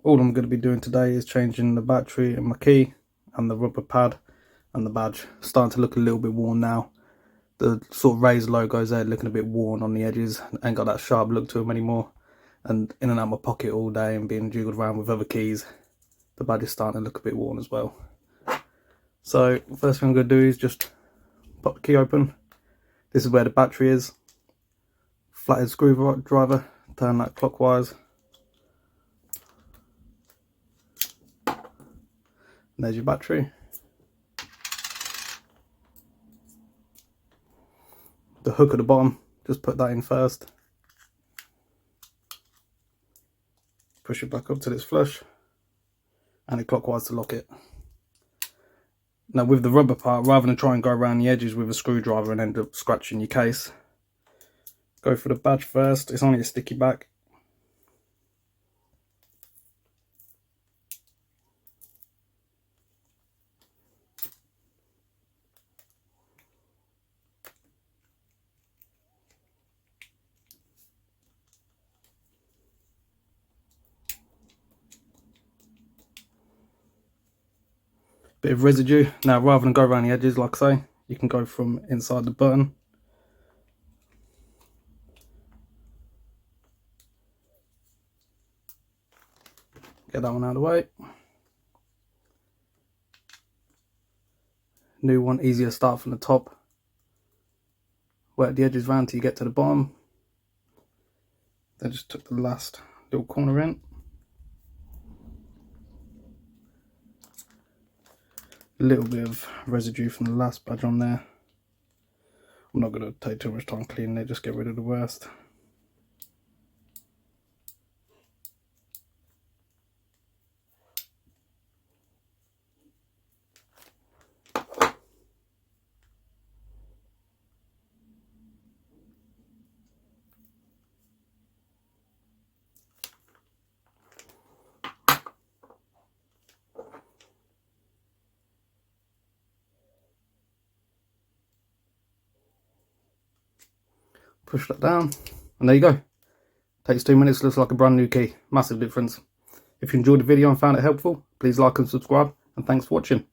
all I'm going to be doing today is changing the battery and my key and the rubber pad and the badge. Starting to look a little bit worn now. The sort of Razer logos there looking a bit worn on the edges. Ain't got that sharp look to them anymore. And in and out my pocket all day and being jiggled around with other keys, the badge is starting to look a bit worn as well. So first thing I'm going to do is just pop the key open. This is where the battery is. Flathead screwdriver, turn that clockwise. And there's your battery. The hook at the bottom, just put that in first. Push it back up till it's flush. And it clockwise to lock it. Now with the rubber part, rather than try and go around the edges with a screwdriver and end up scratching your case, go for the badge first. It's only a sticky back. Bit of residue. Now rather than go around the edges like I say, you can go from inside the button. Get that one out of the way. New one, easier start from the top. Work the edges round till you get to the bottom. Then just took the last little corner in. A little bit of residue from the last badge on there. I'm not going to take too much time cleaning it, just get rid of the worst. Push that down, and there you go. Takes 2 minutes, looks like a brand new key. Massive difference. If you enjoyed the video and found it helpful, please like and subscribe, and thanks for watching.